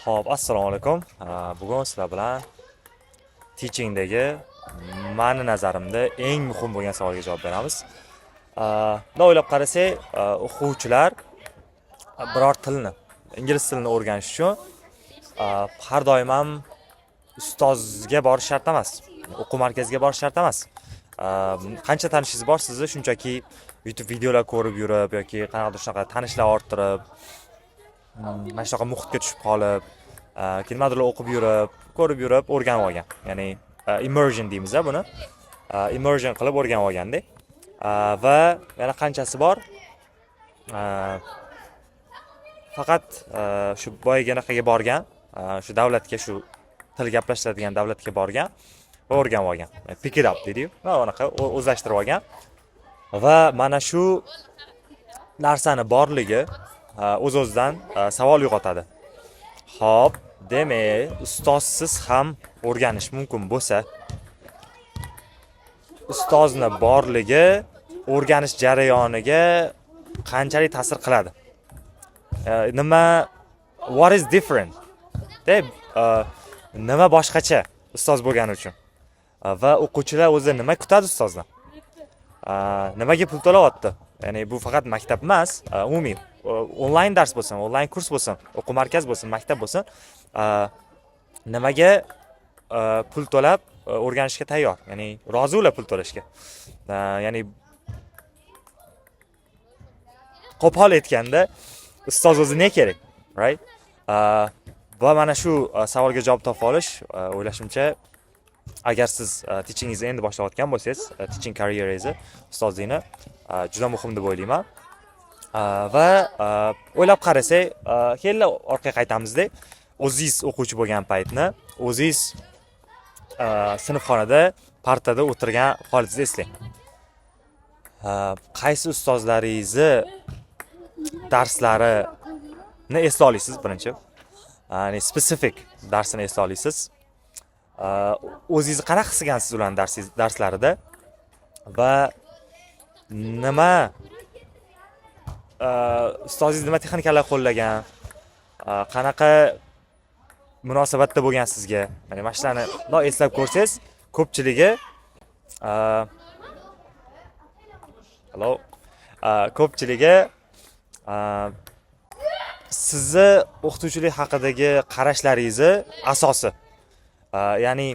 Xo'p, assalomu alaykum. Bugun sizlar bilan teachingdagi mani nazarimda eng muhim bo'lgan savolga javob beramiz. Bunday o'ylab qarasak, o'quvchilar biror tilni, ingliz tilini o'rganish uchun har doim ham ustozga borish shart emas, o'quv markaziga borish shart emas. Qancha tanishingiz bor, sizni shunchaki YouTube videolar ko'rib yurib yoki qanaqadir shunaqa tanishlar orttirib, mana shunaqa muhitga tushib qolib, nimadirlar o'qib yurib, ko'rib yurib, o'rganib olgan. Ya'ni immersion deymiz buni. Immersion qilib o'rganib olganda. Va yana qanchasi bor? Faqat shu boyaganaqaga borgan, shu davlatga, shu til gaplashadigan davlatga borgan va o'rganib olgan. Pick it up deydi-yu. Va unaqa o'zlashtirib olgan. Va mana shu narsani borligi o'z-o'zidan savol uyg'otadi. Xo'p, demak, ustozsiz ham o'rganish mumkin bo'lsa, ustozni borligi o'rganish jarayoniga qanchalik ta'sir qiladi? What is different? Deb nima boshqacha ustoz bo'lgani uchun? Va o'quvchilar o'zi nima kutadi ustozdan? Nimaga pul to'layapti? Ya'ni bu faqat maktab emas, umumiy onlayn dars bo'lsin, onlayn kurs bo'lsin, o'quv markaz bo'lsin, maktab bo'lsin, nimaga pul to'lab o'rganishga tayyor? Ya'ni rozi ular pul to'lashga. Ya'ni qo'pol aytganda ustoz o'zi ne kerak, right? Va mana shu savolga javob topa olish, o'ylashimcha, agar siz teachingizni endi boshlayotgan bo'lsangiz, teaching karyerangizni, ustozlikni juda muhim deb o'ylayman. Va o'ylab qarasak, keyin orqaga qaytamizda, o'zingiz o'quvchi bo'lgan paytni, o'zingiz sinfxonada partada o'tirgan holingizni eslang. Qaysi ustozlaringizni darslarini esla olasiz birinchi? Ya'ni specific darsini esla olasiz. O'zingizni qanaqa his qilgansiz ularning darslarida va nima ustozingiz nima texnikalar qo'llagan, qanaqa munosabatda bo'lgan sizga? Ya'ni mana shularni eslab ko'rsangiz, ko'pchiligi ko'pchiligi sizni o'qituvchilik haqidagi qarashlaringizni asosi. Ya'ni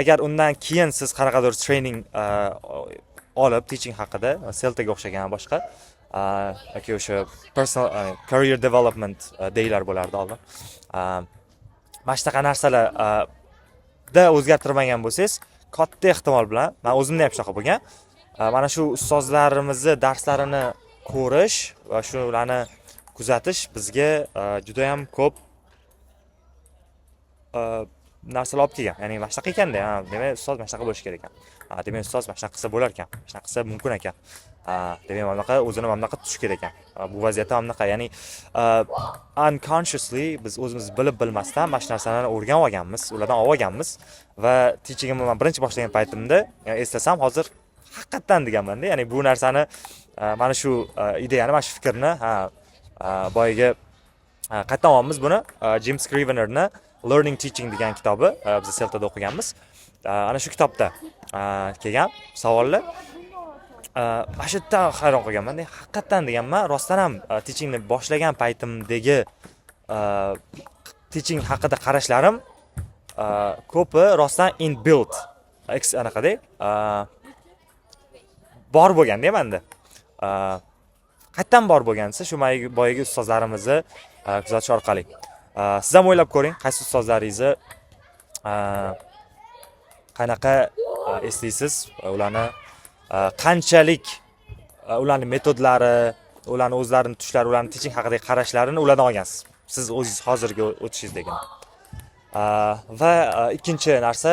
agar undan keyin siz qanaqadir training olib teaching haqida, Celtaga o'xshagan boshqa yoki o'sha personal career development deylar bo'lardi oldin. Mana shunaqa narsalarda o'zgartirmagan bo'lsangiz, katta ehtimol bilan, men o'zimda ham shunaqa bo'lgan, mana shu ustozlarimizni darslarini ko'rish va shularni kuzatish bizga juda ham ko'p narsalar olib kelgan. Ya'ni mana shunaqa ekanda, demak ustoz mana shunaqa bo'lishi kerak ekan. Demak ustoz mana shunaqa qilsa bo'lar ekan, mana shunaqa qilsa mumkin ekan. Demak mana bunaqa o'zini mana bunaqa tutish kerak ekan. Bu vaziyatda mana bunaqa, ya'ni unconsciously biz o'zimiz bilib bilmasdan mana shu narsalarni o'rganib olganmiz, ulardan olganmiz va teachingimni men birinchi boshlagan paytimda eslasam hozir haqiqatan deganman-da. Ya'ni bu narsani mana shu ideyani, mana shu fikrni boyaga qayerdan olamiz buni? Jim Scrivener'ni Learning Teaching degan kitobi biz Celtada o'qiganmiz. Ana shu kitobda kelgan savollar mana shu yerda hayron qolganman. Haqiqatan deganman, rostdan ham teachingni boshlagan paytimdagi teaching haqida qarashlarim ko'pi rostdan inbuilt anaqada bor bo'lganda menda. Qayerdan bor bo'lgansa, shu boyagi ustozlarimizni kuzatish orqali. Siz ham o'ylab ko'ring, qaysi ustozlaringizni qanaqa eslaysiz, ularni qanchalik ularning metodlari, ularning o'zlarining tushlari, ularning teaching haqidagi qarashlarini ulardan olgansiz. Siz o'zingiz hozirgi o'tishingizdagi. Va ikkinchi narsa,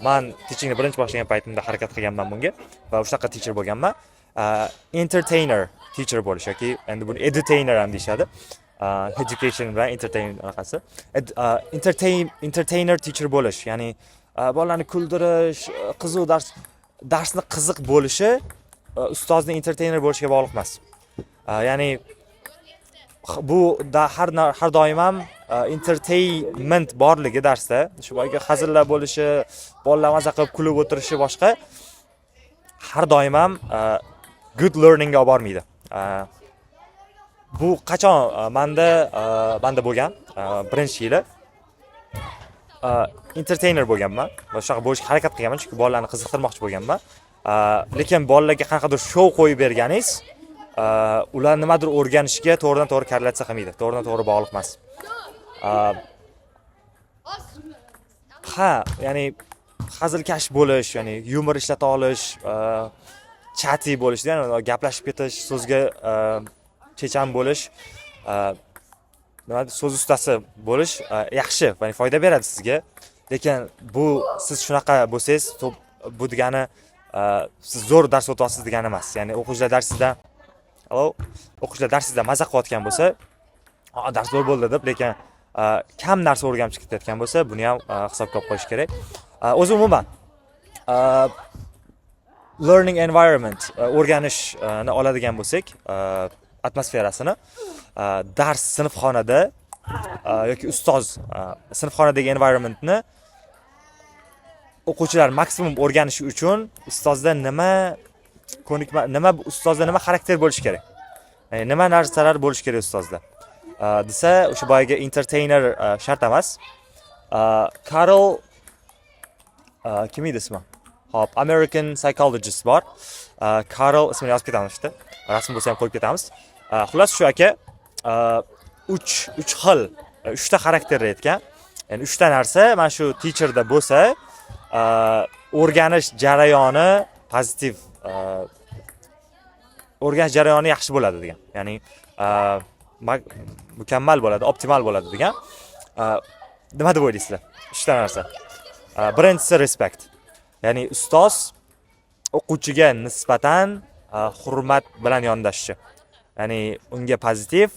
men teachingni birinchi boshlagan paytimda harakat qilganman bunga va o'shaqa teacher bo'lganman. Entertainer teacher bo'lish yoki endi buni edutainer ham deyshadi. Education va entertainment anaqasi. Entertainer teacher bo'lish, ya'ni bolalarni kuldirish, qiziq darsni qiziq bo'lishi ustozning entertainer bo'lishiga bog'liq emas. Ya'ni bu har doim ham entertainment borligi darsda, shu boyga hazillar bo'lishi, bolalar maza qilib kulib o'tirishi boshqa, har doim ham good learning ga olib bormaydi. Bu qachon menda bo'lgan, birinchi yili entertainer bo'lganman va shunaqa bo'lishga harakat qilganman, chunki bolalarni qiziqtirmoqchi bo'lganman. Lekin bolalarga qanaqadir shou qo'yib berganingiz, ular nimadir o'rganishga to'g'ridan-to'g'ri korrelyatsiya qilmaydi, to'g'ridan-to'g'ri bog'liq emas. Ya'ni hazilkash bo'lish, ya'ni yumor ishlata olish, chatty bo'lish, ya'ni gaplashib ketish, so'zga chechan bo'lish, so'z ustasi bo'lish yaxshi, ya'ni foyda beradi sizga. Lekin bu siz shunaqa bo'lsangiz, bu degani siz zo'r dars o'tyapsiz degani emas. Ya'ni o'quvchilar darsingizda maza qilayotgan bo'lsa, dars zo'r bo'ldi deb, lekin kam narsa o'rganib ketayotgan bo'lsa, buni ham hisobga olib qo'yish kerak. O'zi umuman learning environment, o'rganishni oladigan bo'lsak, atmosferasini dars sinfxonada yoki ustoz sinfxonadagi environmentni o'quvchilar maksimum o'rganishi uchun ustozda nima xarakter bo'lishi kerak, ya'ni nima narsalar bo'lishi kerak ustozda desa, o'sha boyagi entertainer shart emas. Carl kim edi ismi? Hop, American psychologist bor. Carl ismini yozib ketamiz, rasm bo'lsa ham qo'yib ketamiz. Xullas shu aka 3 xil, 3 ta xarakterni aytgan. Ya'ni 3 ta narsa mana shu teacherda bo'lsa, o'rganish jarayoni pozitiv, o'rganish jarayoni yaxshi bo'ladi degan. Ya'ni mukammal bo'ladi, optimal bo'ladi degan. Nima deb o'ylaysizlar? 3 ta narsa. Birinchisi respect. Ya'ni ustoz o'quvchiga nisbatan hurmat bilan yondashishi. Ya'ni unga pozitiv,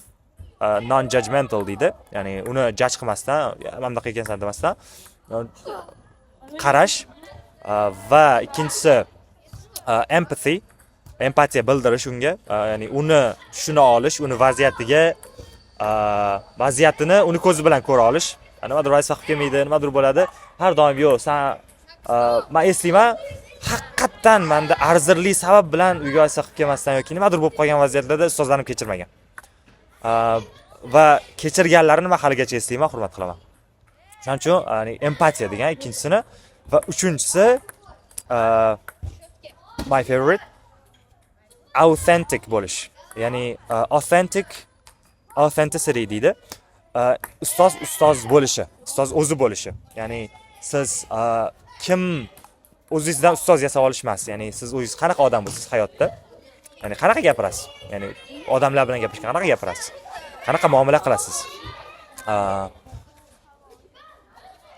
non-judgmental deydi. Ya'ni uni judge qilmasdan, "Mana bunaqa ekansan" demasdan qarash va ikkinchisi empathy, empatiya bildirish unga. Ya'ni uni tushuna olish, uni vaziyatini uni ko'zi bilan ko'ra olish. Nimadir vaziyat qilib kelmaydi, nimadir bo'ladi. Har doim yo'q, men eslayman, haqiqatdan menda arzirli sabab bilan uyga vaziyat qilib kelmasdan yoki nimadir bo'lib qolgan vaziyatlarda ustozlarim kechirmagan. Va kechirganlarini men haligacha eslayman, hurmat qilaman. Shuning uchun, ya'ni empatiya degan ikkinchisini va uchinchisi my favorite, authentic bo'lish. Ya'ni authenticity deydi. Ustoz bo'lishi, ustoz o'zi bo'lishi. Ya'ni siz kim o'zingizdan ustoz yasab olish emas. Ya'ni siz o'zingiz qanaqa odam bo'lsiz hayotda? Ya'ni qanaqa gapirasiz? Ya'ni odamlar bilan gaplashganda qanaqa gapirasiz? Qanaqa muomala qilasiz?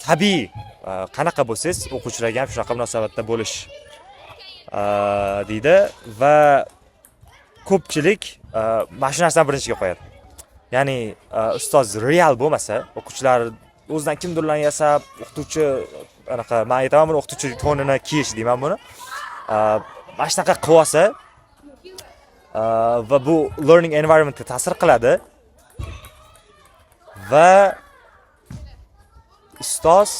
Tabiiy qanaqa bo'lsangiz, o'quvchilarga ham shunaqa munosabatda bo'lish deydi va ko'pchilik mana shu narsani birinchiga qo'yadi. Ya'ni ustoz real bo'lmasa, o'quvchilar o'zidan kimdirlarni yasab, o'qituvchi anaqa, men aytaman buni, o'qituvchi tonini kiyish deyman buni. Mana shunaqa qilib olsa va bu learning environmentga ta'sir qiladi va ustoz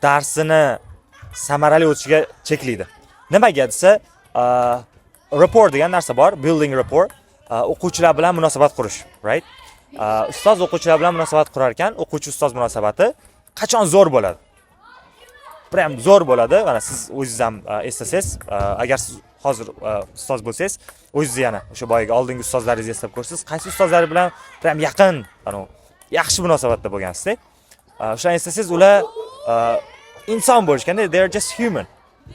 darsini samarali o'tishiga cheklaydi. Nimaga desa, rapport degan narsa bor, building rapport, o'quvchilar bilan munosabat qurish, right? Ustoz o'quvchilar bilan munosabat qurar ekan, o'quvchi ustoz munosabati qachon zo'r bo'ladi? Prям zo'r bo'ladi. Mana siz o'zingiz ham eslasangiz, agar siz hozir ustoz bo'lsangiz, o'zingiz yana o'sha boyagi oldingi ustozlaringizni eslab ko'rsangiz, qaysi ustozlar bilan prям yaqin, yaxshi munosabatda bo'lgansiz-da. O'shani eslasangiz, ular inson bo'lishganda, they are just human.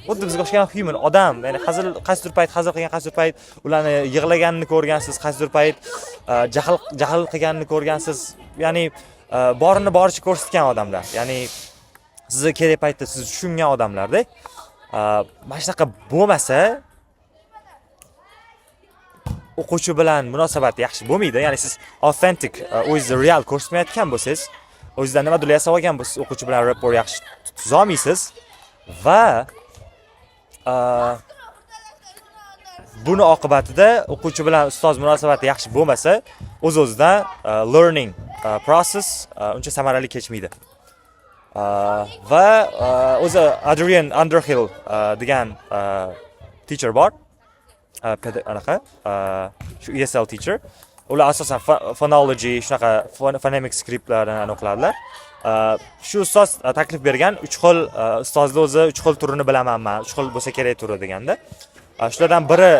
Xuddi bizga o'xshagan human odam, ya'ni qaysidir payt hazil qilgan, qaysidir payt ularni yig'laganini ko'rgansiz, qaysidir payt jahl qilganini ko'rgansiz. Ya'ni borini boricha ko'rsatgan odamlar. Ya'ni sizni kerak paytda sizni tushungan odamlarda. Mana shunaqa bo'lmasa, o'quvchi bilan munosabat yaxshi bo'lmaydi. Ya'ni siz authentic, o'zingizni real ko'rsatmayotgan bo'lsangiz, o'zingizdan nimadir yasab olgan bo'lsangiz, o'quvchi bilan rapport yaxshi tuza olmaysiz va buni oqibatida o'quvchi bilan ustoz munosabati yaxshi bo'lmasa, o'z-o'zidan learning process uncha samarali kechmaydi. Va o'zi Adrian Underhill degan teacher bor. Anaqa shu ESL teacher. Ular asosan phonology, shunaqa phonemic scriptlarni o'qiladilar. Shu ustoz taklif bergan 3 xil ustozni o'zi 3 xil turini bilaman men, 3 xil bo'lsa kerak turi deganda. Shulardan biri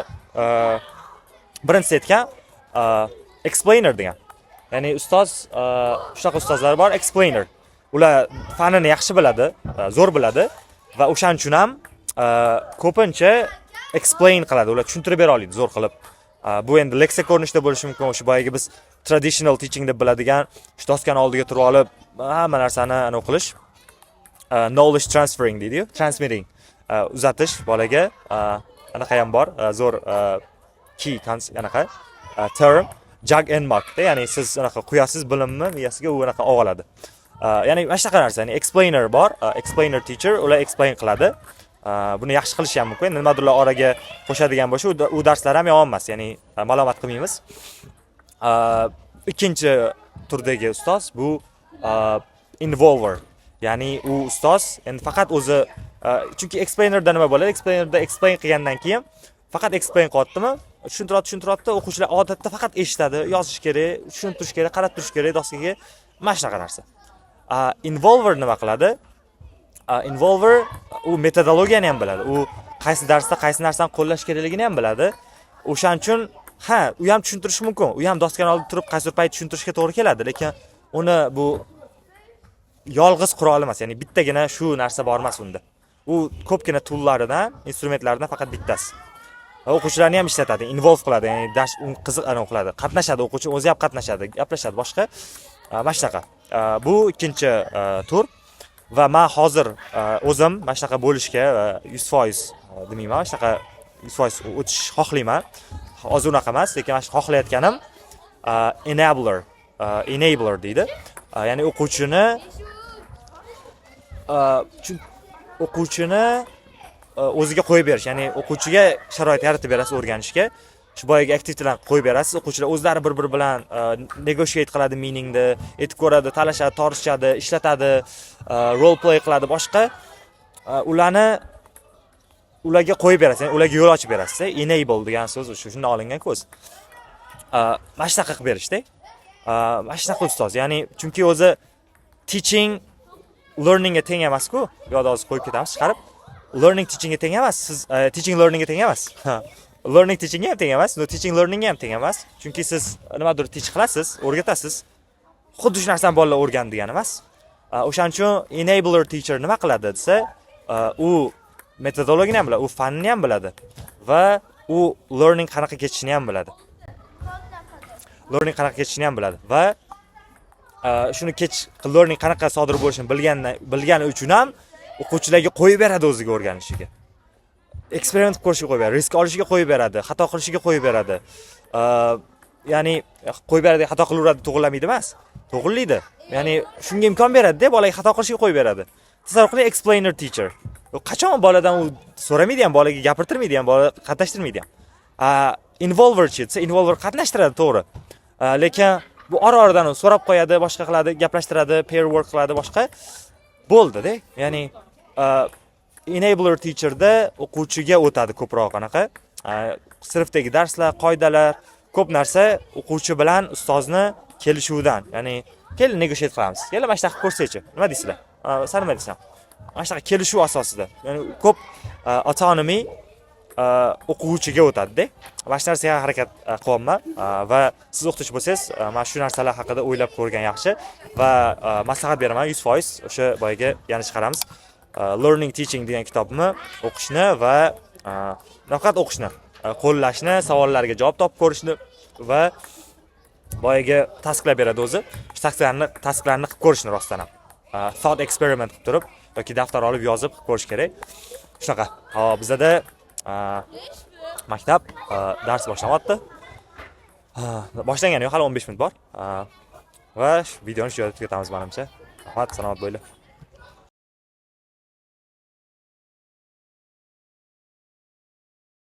birinchisi aytgan explainer degan. Ya'ni ustoz shunaqa ustozlar bor, explainer. Ular fanini yaxshi biladi, zo'r biladi va o'shaning uchun ham ko'pincha explain qiladi, ular tushuntirib bera oladi zo'r qilib. Bu endi leksiya ko'rinishida bo'lishi mumkin, o'sha boyagi biz traditional teaching deb biladigan, shu doskani oldiga turib olib, hamma narsani o'qilish, knowledge transferring deydi-yu, transmitting, uzatish bolaga, anaqa ham bor, zo'r key anaqa term, jug and muck, ya'ni siz anaqa quyasiz bilimni miyasiga u anaqa oladi. Ya'ni mana shunaqa narsa, ya'ni explainer bor, explainer teacher, ular explain qiladi. Buni yaxshi qilish ham mumkin. Nimadirlar oraga qo'shadigan bo'lsa, u darslar ham yomon emas, ya'ni ma'lumot qilmaymiz. Ikkinchi turdagi ustoz bu involver. Ya'ni u ustoz endi faqat o'zi chunki explainerda nima bo'ladi? Explainerda explain qilgandan keyin faqat explain qilyaptimi? Tushuntiradi, o'quvchilar odatda faqat eshitadi, yozish kerak, tushuntirish kerak, qarab turish kerak doskaga. Mana shunaqa narsa. Involver nima qiladi? Involver u metodologiyani ham biladi. U qaysi darsda qaysi narsani qo'llash kerakligini ham biladi. O'shaning uchun u ham tushuntirishi mumkin. U ham doskani oldida turib qaysi payt tushuntirishga to'g'ri keladi, lekin uni bu yolg'iz qurol emas, ya'ni bittagina shu narsa bor emas unda. U ko'pgina toollardan, instrumentlardan faqat bittasi. O'quvchilarni ham ishlatadi, involve qiladi, ya'ni dars qiziq qiladi. Qatnashadi, o'quvchi o'zi ham qatnashadi, gaplashadi boshqa. Mana shunaqa. Bu ikkinchi tur. Va men hozir o'zim mana shunaqa bo'lishga 100% demayman, mana shunaqa 100% o'tish xohlayman. Hozir unaqa emas, lekin mana shu xohlayotganim enabler deydi. Ya'ni o'quvchini o'ziga qo'yib berish, ya'ni o'quvchiga sharoit yaratib berasiz o'rganishga. Shu boyagi aktivitelarni qo'yib berasiz, o'quvchilar o'zlari bir-biri bilan negotiate qiladi, meaningni aytib ko'radi, talashadi, tortishadi, ishlatadi, role play qiladi, boshqa ularga qo'yib berasiz, ya'ni ularga yo'l ochib berasiz. Enable degan so'z shundan olingan ko'z. Mana shunaqa qilib berishda. Mana shunaqa ustoz, ya'ni chunki o'zi teaching learningga teng emas-ku. Yo'q, hozir qo'yib ketamiz chiqarib. Learning teachingga teng emas, siz teaching learningga teng emas. Learning teaching ham teng emas, teaching learning ham teng emas. Chunki siz nimadir teach qilasiz, o'rgatasiz. Xuddi shu narsani bolalar o'rgandi degani emas. O'shaning uchun enabler teacher nima qiladi desa, u metodologiyani ham biladi, u fanni ham biladi va u learning qanaqa kechishini ham biladi. Va shuni learning qanaqa sodir bo'lishini bilgani uchun ham o'quvchilarga qo'yib beradi o'ziga o'rganishiga. Eksperiment ko'rishiga qo'yib beradi, risk olishiga qo'yib beradi, xato qilishiga qo'yib beradi. Ya'ni qo'yib beradi, xato qilaveradi, to'g'rilamaydi emas. To'g'rilaydi. Ya'ni shunga imkon beradi-da, bolaga xato qilishiga qo'yib beradi. Tasavvur qiling, explainer teacher. Qachon boladan u so'ramaydi ham, bolaga gapirtirmaydi ham, bola qatnashtirmaydi ham. Involver desa, involver qatnashtiradi, to'g'ri. Lekin bu ora-oradan so'rab qo'yadi, boshqa qiladi, gaplashtiradi, pair work qiladi, boshqa. Bo'ldi-da. Ya'ni enabler teacherda o'quvchiga o'tadi ko'proq anaqa. Sinfdagi darslar, qoidalar, ko'p narsa o'quvchi bilan ustozni kelishuvidan, ya'ni kel negotiate qilamiz. Yana mana shunaqa ko'rsaychi. Nima deysizlar? San nima deysan? Mana shunaqa kelishuv asosida. Ya'ni ko'p autonomy o'quvchiga o'tadi-da. Mana shu narsaga harakat qilyapman va siz o'qituvchi bo'lsangiz, mana shu narsalar haqida o'ylab ko'rgan yaxshi va maslahat beraman 100%. O'sha boyaga yana chiqaramiz. Learning Teaching degan kitobni o'qishni va nafaqat o'qishni, qo'llashni, savollarga javob topib ko'rishni va boyaga tasklar beradi o'zi. Shu tasklarni qilib ko'rishni rostdan ham. Thought experiment qilib turib yoki daftar olib yozib qilib ko'rish kerak. Shunaqa. Hop, bizda maktab dars boshlanyapti. Boshlangani yo'q, hali 15 minut bor. Va videoni shu yerda tugatamiz menimcha. Rahmat, salomat bo'linglar.